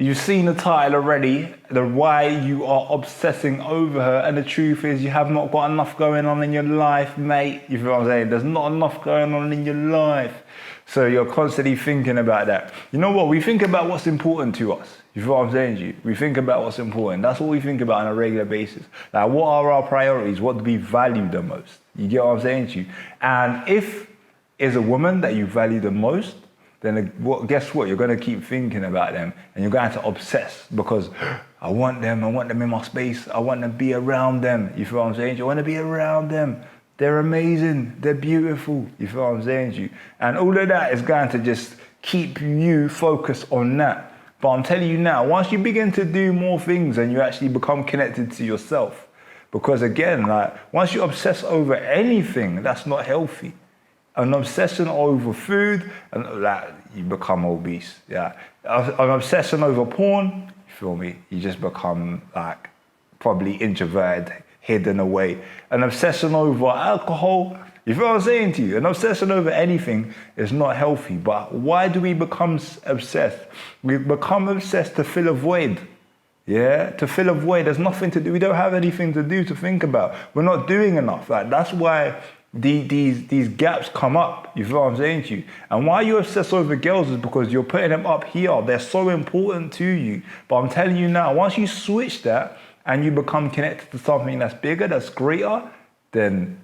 You've seen the title already, the why you are obsessing over her, and the truth is you have not got enough going on in your life, mate. You feel what I'm saying? There's not enough going on in your life. So you're constantly thinking about that. You know what? We think about what's important to us. You feel what I'm saying to you? We think about what's important. That's what we think about on a regular basis. Like, what are our priorities? What do we value the most? You get what I'm saying to you? And if it's a woman that you value the most, then guess what? You're going to keep thinking about them and you're going to obsess because I want them in my space. I want to be around them. You feel what I'm saying? You want to be around them. They're amazing. They're beautiful. You feel what I'm saying to you? And all of that is going to just keep you focused on that. But I'm telling you now, once you begin to do more things and you actually become connected to yourself, because again, like once you obsess over anything, that's not healthy. An obsession over food, and like you become obese. Yeah, an obsession over porn. You feel me? You just become like probably introverted, hidden away. An obsession over alcohol. You feel what I'm saying to you? An obsession over anything is not healthy. But why do we become obsessed? We become obsessed to fill a void. Yeah, to fill a void. There's nothing to do. We don't have anything to do, to think about. We're not doing enough. Like that's why these gaps come up. You feel what I'm saying to you? And why you obsess over girls is because you're putting them up here. They're so important to you. But I'm telling you now, once you switch that and you become connected to something that's bigger, that's greater, then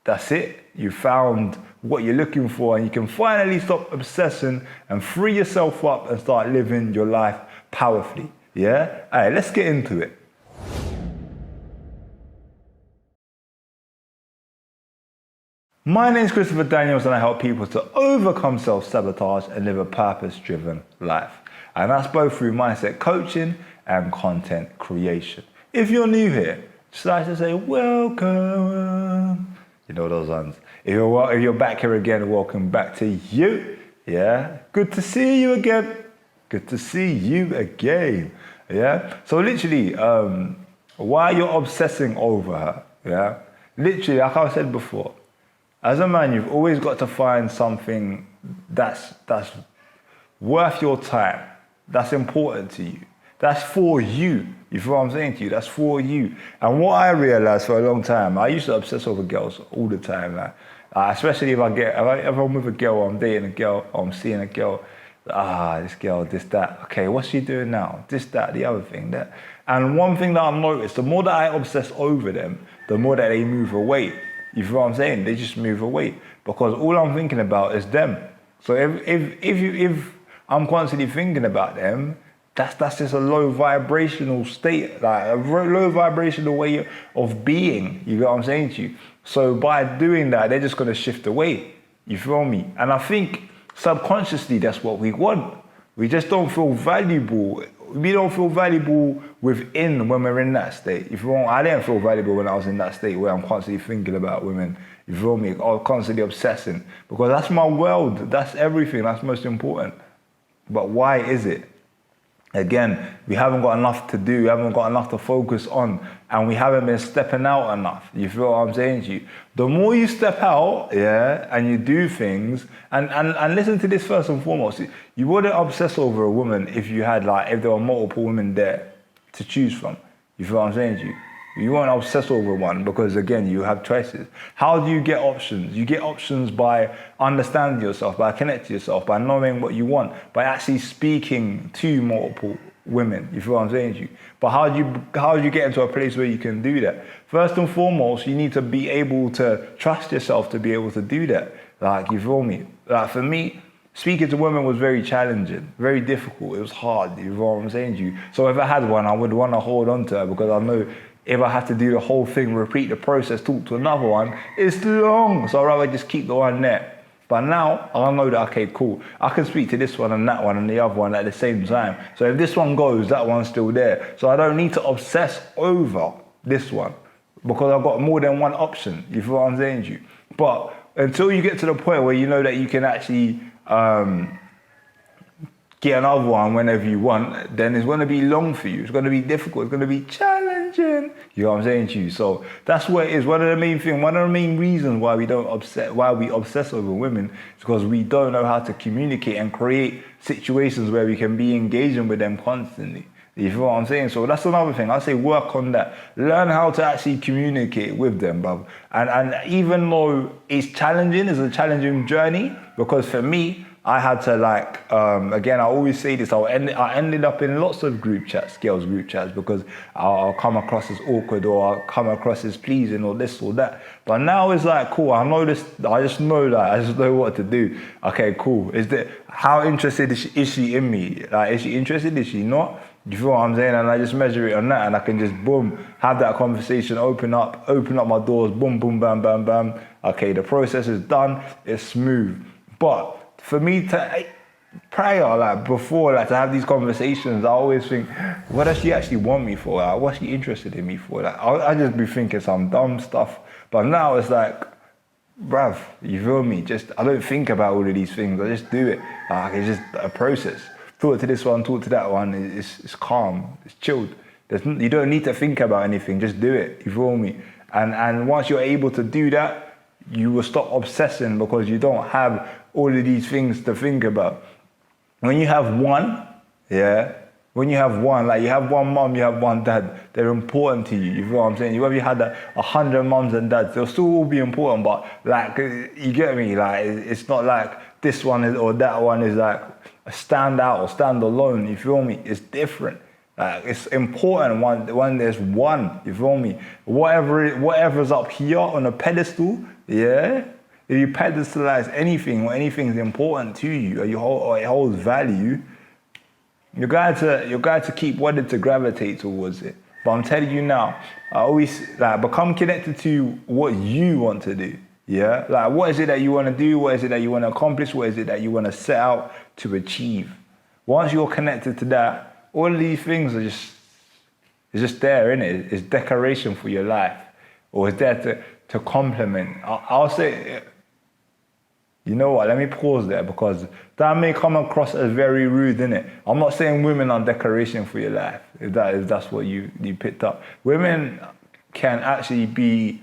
that's it. You found what you're looking for and you can finally stop obsessing and free yourself up and start living your life powerfully. Yeah? All right, let's get into it. My name is Christopher Daniels and I help people to overcome self-sabotage and live a purpose-driven life. And that's both through mindset coaching and content creation. If you're new here, just like to say welcome. You know those ones. If you're back here again, welcome back to you. Yeah, good to see you again. Good to see you again. Yeah. So literally, why you're obsessing over her? Yeah. Literally, like I said before, as a man, you've always got to find something that's worth your time, that's important to you, that's for you. You feel what I'm saying to you? That's for you. And what I realized for a long time, I used to obsess over girls all the time. Like, especially if I'm with a girl, or I'm dating a girl, or I'm seeing a girl, this girl, this, that. Okay, what's she doing now? This, that, the other thing, that. And one thing that I've noticed, the more that I obsess over them, the more that they move away. You feel what I'm saying? They just move away because all I'm thinking about is them. So if I'm constantly thinking about them, that's just a low vibrational state, like a low vibrational way of being. You get what I'm saying to you? So by doing that, they're just gonna shift away. You feel me? And I think subconsciously that's what we want. We just don't feel valuable. We don't feel valuable within when we're in that state. You feel me? I didn't feel valuable when I was in that state where I'm constantly thinking about women. You feel me? Or constantly obsessing. Because that's my world. That's everything. That's most important. But why is it? Again, we haven't got enough to do, we haven't got enough to focus on, and we haven't been stepping out enough. You feel what I'm saying to you? The more you step out, yeah, and you do things, and listen to this first and foremost, you wouldn't obsess over a woman if there were multiple women there to choose from. You feel what I'm saying to you? You won't obsess over one because, again, you have choices. How do you get options? You get options by understanding yourself, by connecting yourself, by knowing what you want, by actually speaking to multiple women. You feel what I'm saying to you? But how do you get into a place where you can do that? First and foremost, you need to be able to trust yourself to be able to do that. Like, you feel me? Like, for me, speaking to women was very challenging, very difficult. It was hard, you know what I'm saying to you? So if I had one, I would want to hold on to her because I know if I have to do the whole thing, repeat the process, talk to another one, it's long. So I'd rather just keep the one there. But now I know that, okay, cool, I can speak to this one and that one and the other one at the same time. So if this one goes, that one's still there. So I don't need to obsess over this one because I've got more than one option. You feel what I'm saying to you? But until you get to the point where you know that you can actually get another one whenever you want, then it's going to be long for you. It's going to be difficult. It's going to be challenging. attention. You know what I'm saying to you? So that's what it is. One of the main reasons why we obsess over women is because we don't know how to communicate and create situations where we can be engaging with them constantly. You feel what I'm saying? So that's another thing. I say work on that. Learn how to actually communicate with them, bruv. And even though it's challenging, it's a challenging journey, because for me, I had to again, I always say this, I ended up in lots of group chats, girls group chats, because I'll come across as awkward, or I'll come across as pleasing, or this or that. But now it's like, cool, I know this, I just know what to do. Okay, cool. How interested is she in me? Like, is she interested? Is she not? You feel what I'm saying? And I just measure it on that, and I can just boom, have that conversation, open up my doors, boom, boom, bam, bam, bam. Okay, the process is done, it's smooth. But for me to before to have these conversations, I always think, what does she actually want me for? Like, what's she interested in me for? Like, I just be thinking some dumb stuff. But now it's like, bruv, you feel me? I don't think about all of these things. I just do it. It's just a process. Talk to this one, talk to that one. It's calm, it's chilled. You don't need to think about anything. Just do it. You feel me? And once you're able to do that, you will stop obsessing, because you don't have all of these things to think about. When you have one, when you have one, like you have one mom, you have one dad, they're important to you. You feel what I'm saying? Whether you had 100 moms and dads, they'll still all be important, but like, you get me? Like, it's not like this one is, or that one is like a standout or stand alone. You feel me? It's different. Like, it's important when there's one. You feel me? Whatever's up here on a pedestal, if you pedestalize anything, or anything's important to you, or it holds value, you're going to keep wanting to gravitate towards it. But I'm telling you now, I always become connected to what you want to do. Yeah, like, what is it that you want to do? What is it that you want to accomplish? What is it that you want to set out to achieve? Once you're connected to that, all of these things are just there, innit? It's decoration for your life, or it's there to complement. I'll say, you know what? Let me pause there, because that may come across as very rude, innit? I'm not saying women are decoration for your life. If that's what you picked up, women can actually be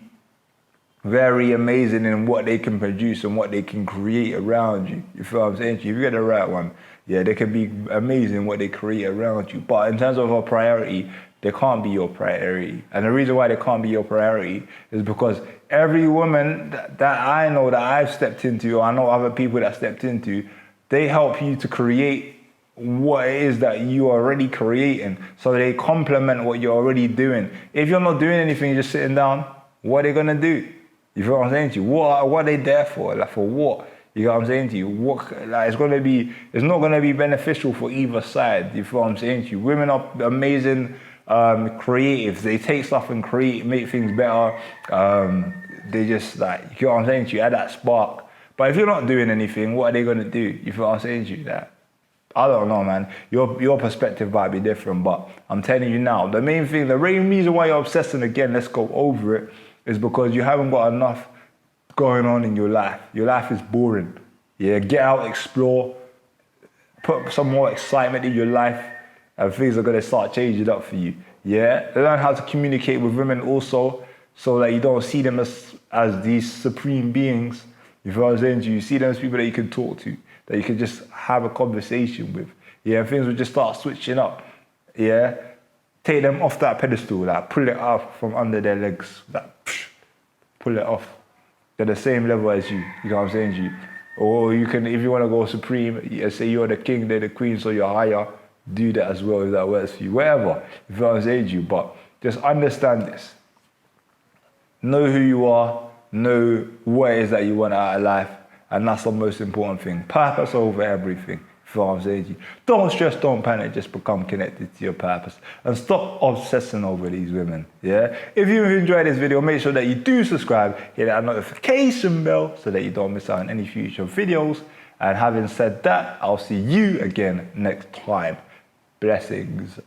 very amazing in what they can produce and what they can create around you. You feel what I'm saying? If you get the right one, they can be amazing in what they create around you. But in terms of a priority, they can't be your priority. And the reason why they can't be your priority is because every woman that I know, that I've stepped into, or I know other people that stepped into, they help you to create what it is that you are already creating. So they complement what you're already doing. If you're not doing anything, you're just sitting down, what are they gonna do? You feel what I'm saying to you? What are they there for? Like, for what? You know what I'm saying to you? It's not gonna be beneficial for either side. You feel what I'm saying to you? Women are amazing creatives. They take stuff and make things better. They just, like, you know what I'm saying to you? Add that spark. But if you're not doing anything, what are they gonna do? You feel what I'm saying to you? That, I don't know, man. Your perspective might be different, but I'm telling you now, the main reason why you're obsessing, again, let's go over it, is because you haven't got enough going on in your life. Your life is boring. Get out, explore, put some more excitement in your life, and things are gonna start changing up for you. Learn how to communicate with women also, so that you don't see them as these supreme beings. You feel what I'm saying? You see them as people that you can talk to, that you can just have a conversation with. Things will just start switching up. Take them off that pedestal, like, pull it off from under their legs, like, pull it off. They're the same level as you. You know what I'm saying to you? Or you can, if you want to go supreme, say you're the king, they're the queen, so you're higher, do that as well if that works for you. Whatever, you know what I'm saying to you. But just understand this. Know who you are, know what it is that you want out of life, and that's the most important thing. Purpose over everything. You know what I'm saying to you? Don't stress, don't panic, just become connected to your purpose. And stop obsessing over these women, If you enjoyed this video, make sure that you do subscribe, hit that notification bell so that you don't miss out on any future videos. And having said that, I'll see you again next time. Blessings.